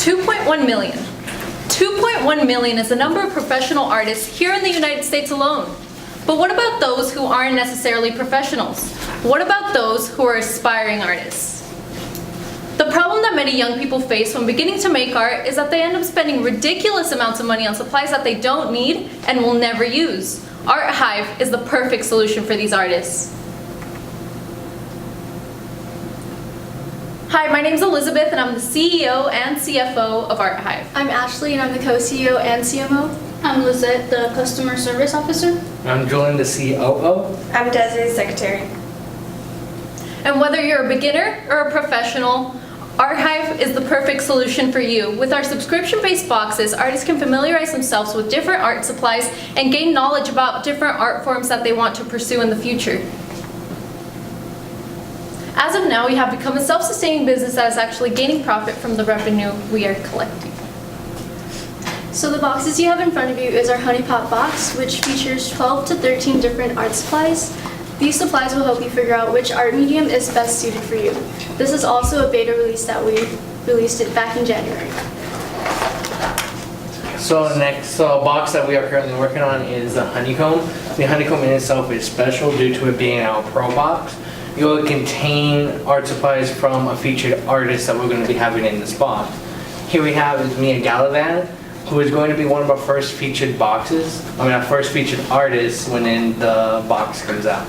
2.1 million. 2.1 million is the number of professional artists here in the United States alone. But what about those who aren't necessarily professionals? What about those who are aspiring artists? The problem that many young people face when beginning to make art is that they end up spending ridiculous amounts of money on supplies that they don't need and will never use. Art Hive is the perfect solution for these artists. Hi, my name is Elizabeth and I'm the CEO and CFO of Art Hive. I'm Ashley and I'm the co-CEO and CMO. I'm Lizette, the Customer Service Officer. I'm Julian, the COO. I'm Desiree, Secretary. And whether you're a beginner or a professional, Art Hive is the perfect solution for you. With our subscription-based boxes, artists can familiarize themselves with different art supplies and gain knowledge about different art forms that they want to pursue in the future. As of now, we have become a self-sustaining business that is actually gaining profit from the revenue we are collecting. So the boxes you have in front of you is our Honey Pot box, which features 12 to 13 different art supplies. These supplies will help you figure out which art medium is best suited for you. This is also a beta release that we released it back in January. So the next box that we are currently working on is the honeycomb. The honeycomb in itself is special due to it being our pro box. It will contain art supplies from a featured artist that we're going to be having in this box. Here we have is Mia Gallivan, who is going to be one of our first featured boxes. Our first featured artists when the box comes out.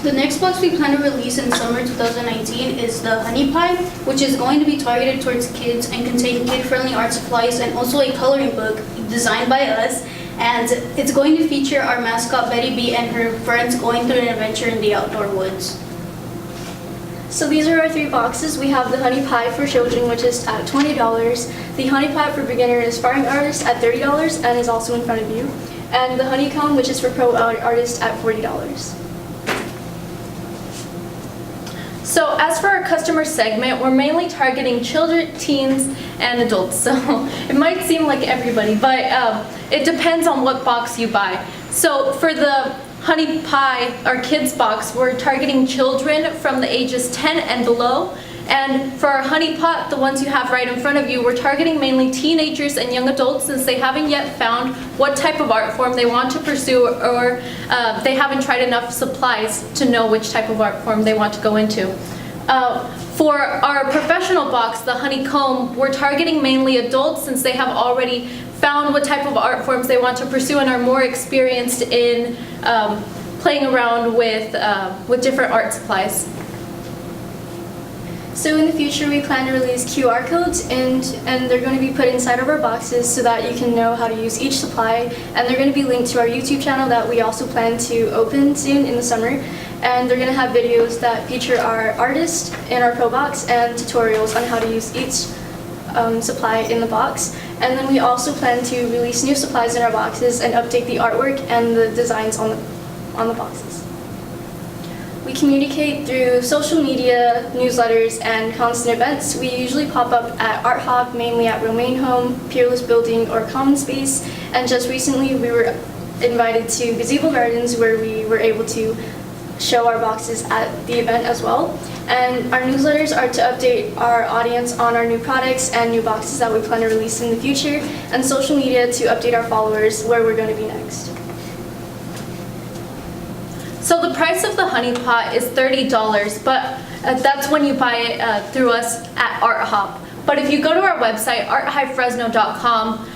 The next box we plan to release in summer 2019 is the Honey Pie, which is going to be targeted towards kids and contain kid-friendly art supplies and also a coloring book designed by us. And it's going to feature our mascot Betty B and her friends going through an adventure in the outdoor woods. So these are our three boxes. We have the Honey Pie for children, which is at $20. The Honey Pie for beginner and aspiring artists at $30 and is also in front of you. And the Honeycomb, which is for pro artists at $40. So as for our customer segment, we're mainly targeting children, teens, and adults. So it might seem like everybody, but it depends on what box you buy. So for the Honey Pie, our kids box, we're targeting children from the ages 10 and below. And for our Honey Pot, the ones you have right in front of you, we're targeting mainly teenagers and young adults since they haven't yet found what type of art form they want to pursue or they haven't tried enough supplies to know which type of art form they want to go into. For our professional box, the Honeycomb, we're targeting mainly adults since they have already found what type of art forms they want to pursue and are more experienced in playing around with different art supplies. So in the future, we plan to release QR codes and they're going to be put inside of our boxes so that you can know how to use each supply. And they're going to be linked to our YouTube channel that we also plan to open soon in the summer. And they're going to have videos that feature our artists in our pro box and tutorials on how to use each supply in the box. And then we also plan to release new supplies in our boxes and update the artwork and the designs on the boxes. We communicate through social media, newsletters, and constant events. We usually pop up at Art Hop, mainly at Romaine Home, Peerless Building, or Common Space. And just recently, we were invited to Gazebo Gardens, where we were able to show our boxes at the event as well. And our newsletters are to update our audience on our new products and new boxes that we plan to release in the future, and social media to update our followers where we're going to be next. So the price of the Honey Pot is $30, but that's when you buy it through us at Art Hop. But if you go to our website, arthivefresno.com,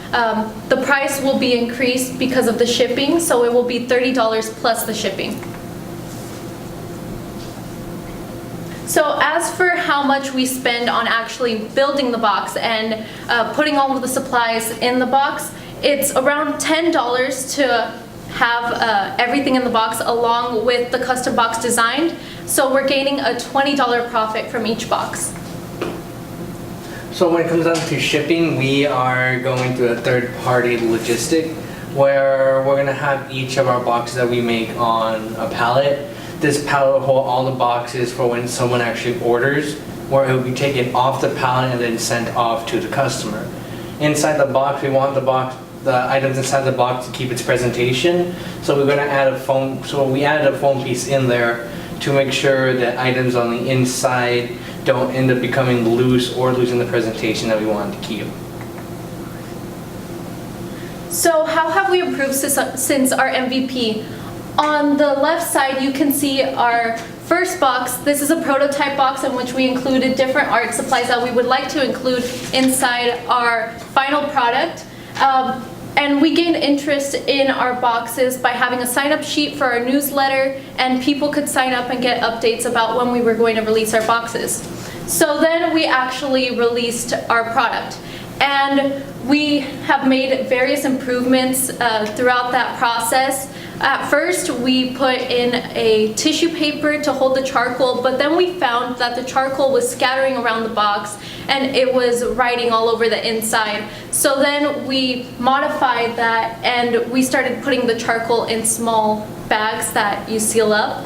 the price will be increased because of the shipping, so it will be $30 plus the shipping. So as for how much we spend on actually building the box and putting all of the supplies in the box, it's around $10 to have everything in the box along with the custom box designed. So we're gaining a $20 profit from each box. So when it comes down to shipping, we are going through a third-party logistic where we're going to have each of our boxes that we make on a pallet. This pallet will hold all the boxes for when someone actually orders, where it will be taken off the pallet and then sent off to the customer. Inside the box, we want the items inside the box to keep its presentation. So we're going to add a foam. So we added a foam piece in there to make sure that items on the inside don't end up becoming loose or losing the presentation that we wanted to keep. So how have we improved since our MVP? On the left side, you can see our first box. This is a prototype box in which we included different art supplies that we would like to include inside our final product. And we gained interest in our boxes by having a sign-up sheet for our newsletter, and people could sign up and get updates about when we were going to release our boxes. So then we actually released our product. And we have made various improvements throughout that process. At first, we put in a tissue paper to hold the charcoal, but then we found that the charcoal was scattering around the box and it was writing all over the inside. So then we modified that and we started putting the charcoal in small bags that you seal up.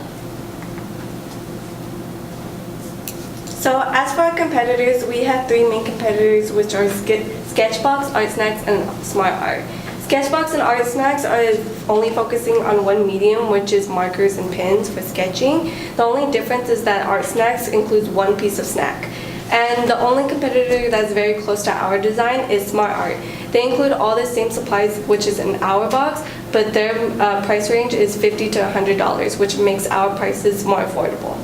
So as for our competitors, we have three main competitors, which are Sketchbox, Art Snacks, and Smart Art. Sketchbox and Art Snacks are only focusing on one medium, which is markers and pens for sketching. The only difference is that Art Snacks includes one piece of snack. And the only competitor that's very close to our design is Smart Art. They include all the same supplies, which is in our box, but their price range is $50 to $100, which makes our prices more affordable.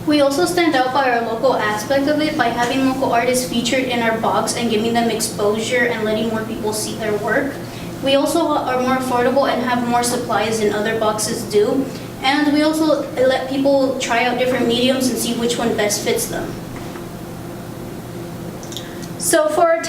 We also stand out by our local aspect of it by having local artists featured in our box and giving them exposure and letting more people see their work. We also are more affordable and have more supplies than other boxes do. And we also let people try out different mediums and see which one best fits them. So for our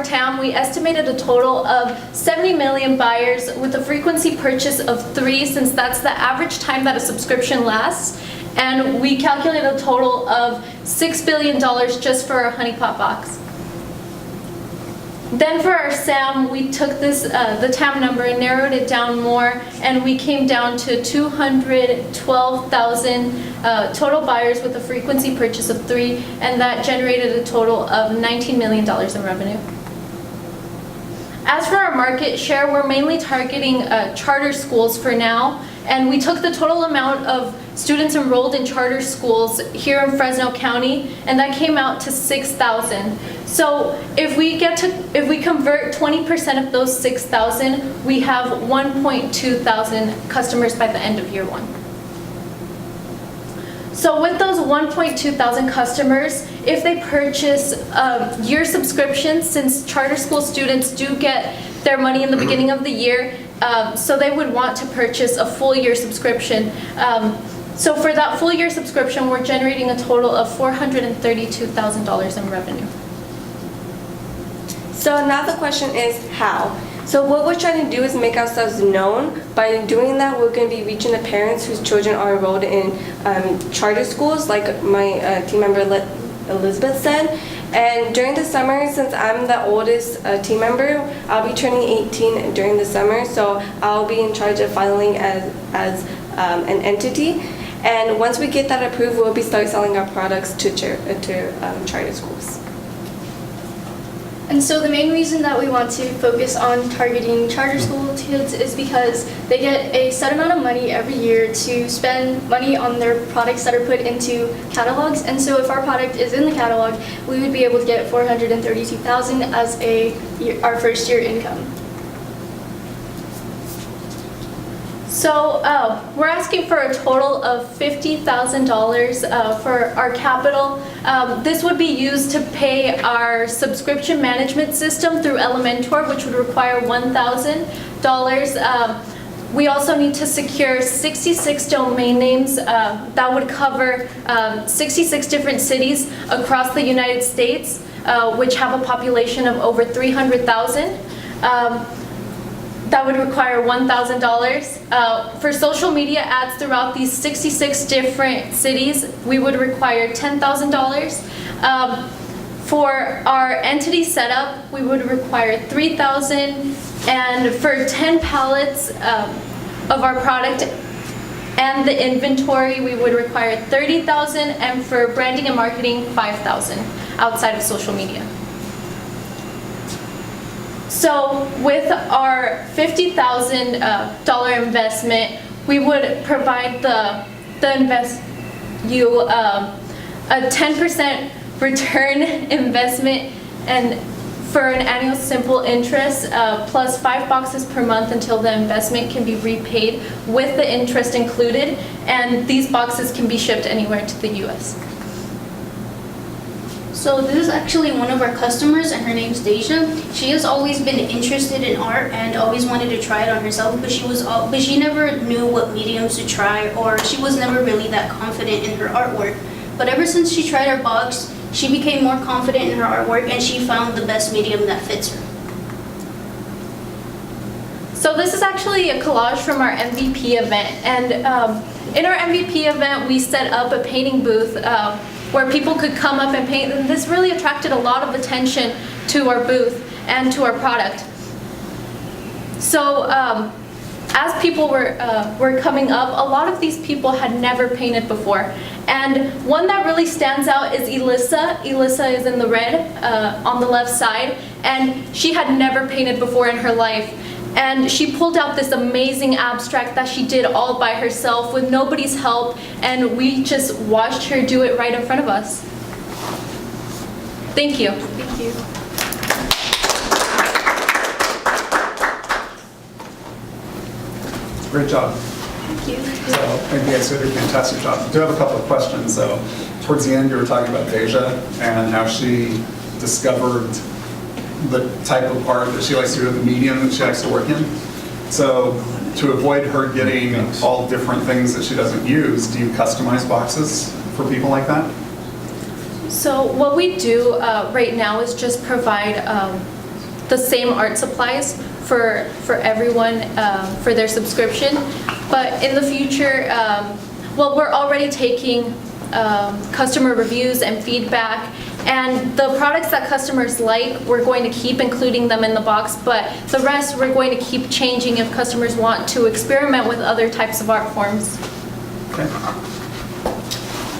town, we estimated a total of 70 million buyers with a frequency purchase of 3, since that's the average time that a subscription lasts. And we calculated a total of $6 billion just for our Honey Pot box. Then for our SAM, we took the TAM number and narrowed it down more, and we came down to 212,000 total buyers with a frequency purchase of 3, and that generated a total of $19 million in revenue. As for our market share, we're mainly targeting charter schools for now, and we took the total amount of students enrolled in charter schools here in Fresno County, and that came out to 6,000. So if we convert 20% of those 6,000, we have 1.2 thousand customers by the end of year 1. So with those 1.2 thousand customers, if they purchase year subscriptions, since charter school students do get their money in the beginning of the year, so they would want to purchase a full year subscription. So for that full year subscription, we're generating a total of $432,000 in revenue. So now the question is how? So what we're trying to do is make ourselves known. By doing that, we're going to be reaching the parents whose children are enrolled in charter schools, like my team member Elizabeth said. And during the summer, since I'm the oldest team member, I'll be turning 18 during the summer, so I'll be in charge of filing as an entity. And once we get that approved, we'll start selling our products to charter schools. And so the main reason that we want to focus on targeting charter school kids is because they get a set amount of money every year to spend money on their products that are put into catalogs. And so if our product is in the catalog, we would be able to get $432,000 as our first year income. So we're asking for a total of $50,000 for our capital. This would be used to pay our subscription management system through Elementor, which would require $1,000. We also need to secure 66 domain names that would cover 66 different cities across the United States, which have a population of over 300,000. That would require $1,000. For social media ads throughout these 66 different cities, we would require $10,000. For our entity setup, we would require $3,000, and for 10 pallets of our product and the inventory, we would require $30,000, and for branding and marketing, $5,000 outside of social media. So with our $50,000 investment, we would provide you a 10% return investment and for an annual simple interest plus 5 boxes per month until the investment can be repaid with the interest included, and these boxes can be shipped anywhere to the US. So this is actually one of our customers, and her name's Deja. She has always been interested in art and always wanted to try it on herself, but she never knew what mediums to try, or she was never really that confident in her artwork. But ever since she tried our box, she became more confident in her artwork, and she found the best medium that fits her. So this is actually a collage from our MVP event, and in our MVP event we set up a painting booth where people could come up and paint, and this really attracted a lot of attention to our booth and to our product. So as people were coming up, a lot of these people had never painted before. And one that really stands out is Elissa. Elissa is in the red on the left side, and she had never painted before in her life. And she pulled out this amazing abstract that she did all by herself with nobody's help, and we just watched her do it right in front of us. Thank you. Thank you. Great job. Thank you. So I think you guys did a fantastic job. I do have a couple of questions. So towards the end, you were talking about Deja and how she discovered the type of art that she likes to do, the medium that she likes to work in. So to avoid her getting all different things that she doesn't use, do you customize boxes for people like that? So what we do right now is just provide the same art supplies for everyone for their subscription. But in the future, well, we're already taking customer reviews and feedback, and the products that customers like, we're going to keep including them in the box, but the rest we're going to keep changing if customers want to experiment with other types of art forms. Okay.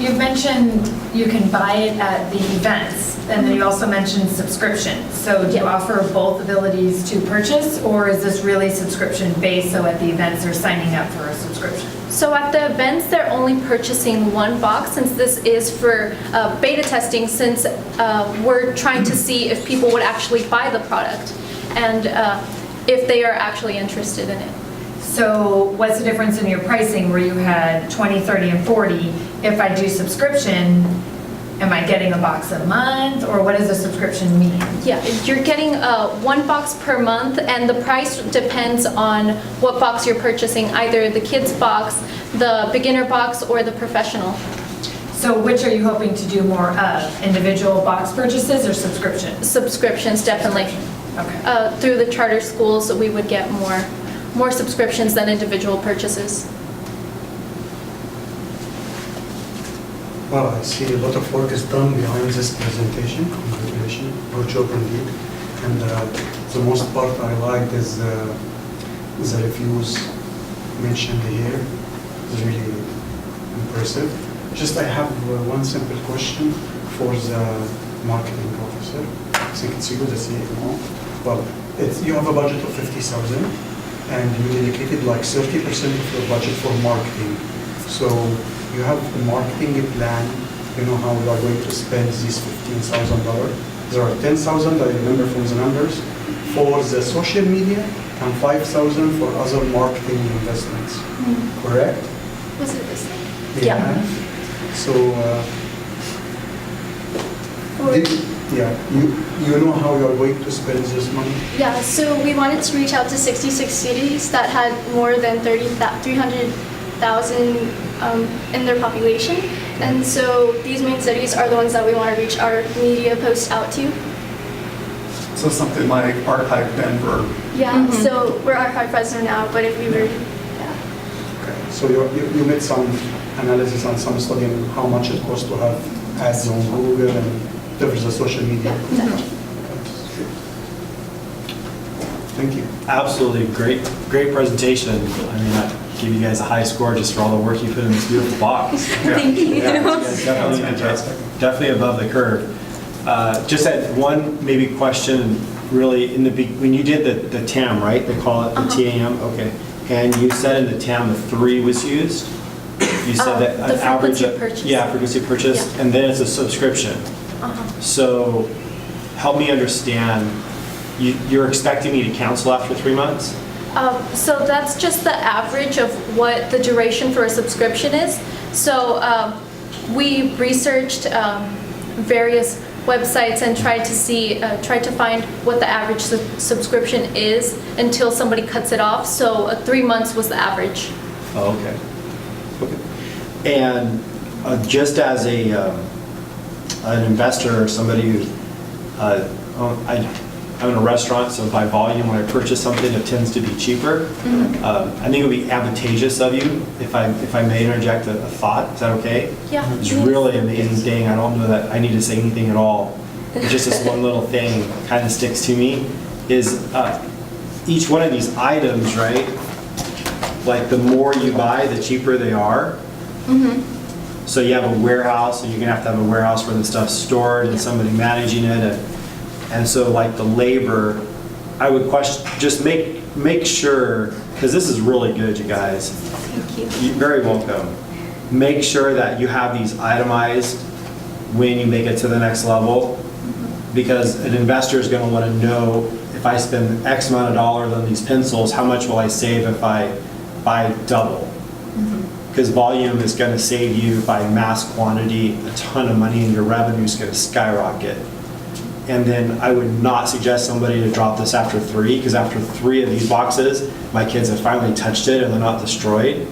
You mentioned you can buy it at the events, and then you also mentioned subscription. So do you offer both abilities to purchase, or is this really subscription based, so at the events they're signing up for a subscription? So at the events, they're only purchasing one box, since this is for beta testing, since we're trying to see if people would actually buy the product and if they are actually interested in it. So what's the difference in your pricing where you had 20, 30, and 40? If I do subscription, am I getting a box a month, or what does a subscription mean? Yeah, you're getting one box per month, and the price depends on what box you're purchasing, either the kids box, the beginner box, or the professional. So which are you hoping to do more of? Individual box purchases or subscriptions? Subscriptions, definitely. Okay. Through the charter schools, we would get more subscriptions than individual purchases. Well, I see a lot of work is done behind this presentation. Congratulations, good job indeed. And the most part I liked is the reviews mentioned here. It's really impressive. Just I have one simple question for the marketing officer. I think it's you, the CMO. Well, you have a budget of 50,000, and you dedicated like 30% of your budget for marketing. So you have a marketing plan, you know how you are going to spend these $15,000. There are 10,000, I remember from the numbers, for the social media and 5,000 for other marketing investments, correct? Was it this thing? Yeah. So, you know how you are going to spend this money? Yeah, so we wanted to reach out to 66 cities that had more than 300,000 in their population. And so these main cities are the ones that we want to reach our media posts out to. So something like Art Hive Denver. Yeah, so we're our Hive president now, but if we were, yeah. Okay. So you made some analysis and some study on how much it costs to have ads on Google and the social media. Yeah, exactly. Thank you. Absolutely, great presentation. I mean, I give you guys a high score just for all the work you put in this beautiful box. Thank you. Yeah, you guys definitely above the curve. Just had one maybe question, really, when you did the TAM, right? They call it the TAM, okay. And you said in the TAM the 3 was used? You said that The an average. frequency of purchase. Yeah, frequency of purchase, Yeah. and then it's a subscription. So help me understand, you're expecting me to cancel after 3 months? So that's just the average of what the duration for a subscription is. So we researched various websites and tried to find what the average subscription is until somebody cuts it off. So 3 months was the average. Oh, okay. Okay. And just as an investor or somebody who, I own a restaurant, so by volume, when I purchase something, it tends to be cheaper. I think it would be advantageous of you, if I may interject a thought. Is that okay? Yeah. It's really amazing thing. I don't know that I need to say anything at all. But just this one little thing kind of sticks to me is each one of these items, right? Like the more you buy, the cheaper they are. So you have a warehouse, and you're gonna have to have a warehouse where the stuff's stored and somebody managing it. And so like the labor, I would question, just make sure, because this is really good, you guys. Thank you. You're very welcome. Make sure that you have these itemized when you make it to the next level, because an investor is going to want to know, if I spend X amount of dollars on these pencils, how much will I save if I buy double? Because volume is going to save you by mass quantity a ton of money, and your revenue is going to skyrocket. And then I would not suggest somebody to drop this after 3, because after 3 of these boxes, my kids have finally touched it and they're not destroyed.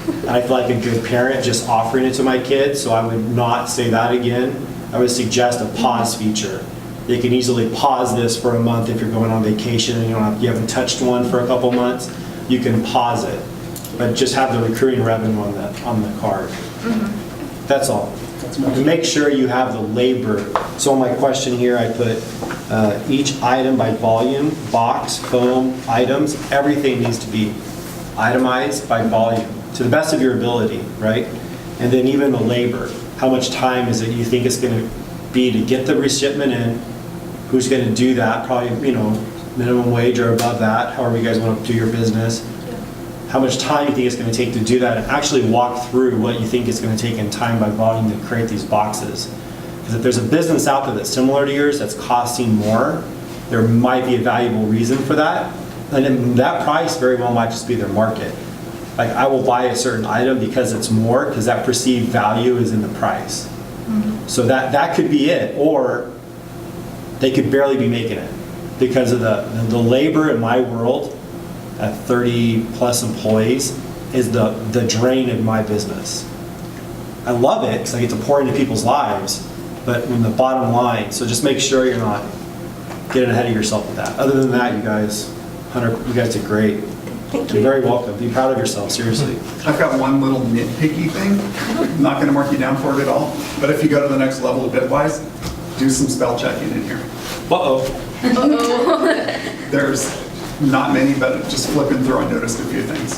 And I feel like a good parent just offering it to my kids, so I would not say that again. I would suggest a pause feature. You can easily pause this for a month if you're going on vacation and you haven't touched one for a couple months. You can pause it, but just have the recurring revenue on the card. That's all. And make sure you have the labor. So on my question here, I put each item by volume, box, foam, items, everything needs to be itemized by volume to the best of your ability, right? And then even the labor. How much time is it you think it's going to be to get the reshipment in? Who's going to do that? Probably, minimum wage or above that, however you guys want to do your business. How much time you think it's going to take to do that, and actually walk through what you think it's going to take in time by volume to create these boxes. Because if there's a business out there that's similar to yours that's costing more, there might be a valuable reason for that. And then that price very well might just be their market. Like, I will buy a certain item because it's more, because that perceived value is in the price. So that could be it. Or they could barely be making it because of the labor in my world at 30 plus employees is the drain of my business. I love it because I get to pour into people's lives, but when the bottom line, so just make sure you're not getting ahead of yourself with that. Other than that, you guys did great. Thank You're you. very welcome. Be proud of yourself, seriously. I've got one little nitpicky thing. I'm not going to mark you down for it at all, but if you go to the next level bitwise, do some spell checking in here. Uh-oh. There's not many, but just flipping through, I noticed a few things.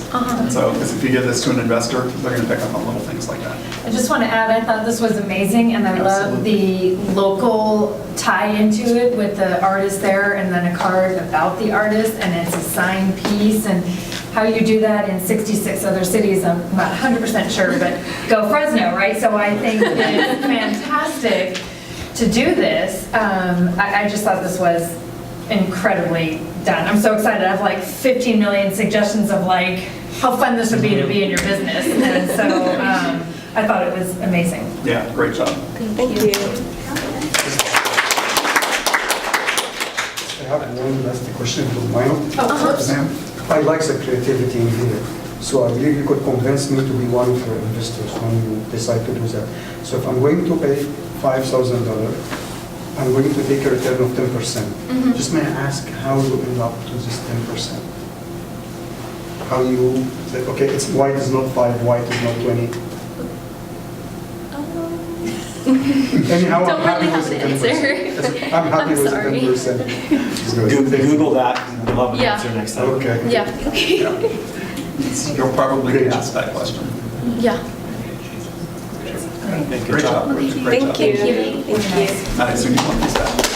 So, because if you give this to an investor, they're going to pick up on little things like that. I just want to add, I thought this was amazing, and I love the local tie into it with the artist there, and then a card about the artist, and it's a signed piece, and how you do that in 66 other cities, I'm not 100% sure, but go Fresno, right? So I think it's fantastic to do this. I just thought this was incredibly done. I'm so excited. I have like 15 million suggestions of like how fun this would be to be in your business, and so I thought it was amazing. Yeah, great job. Thank you. I have one last question to mine. Sam? I like the creativity in here. So I believe you could convince me to be one of your investors when you decide to do that. So if I'm going to pay $5,000, I'm going to take a return of 10%. Just may I ask how you end up to this 10%? How you say, okay, it's white is not 5, white is not 20. Anyhow, Don't I'm happy really with the have an 10%. answer. I'm happy I'm with sorry. the 10%. It's good. Google that. I'd love an Yeah. answer next time. Okay. Yeah. You'll probably get asked that question. Yeah. Good Great job. job. Great Thank job. you. Thank you. Thank you. Not as soon as you want to start.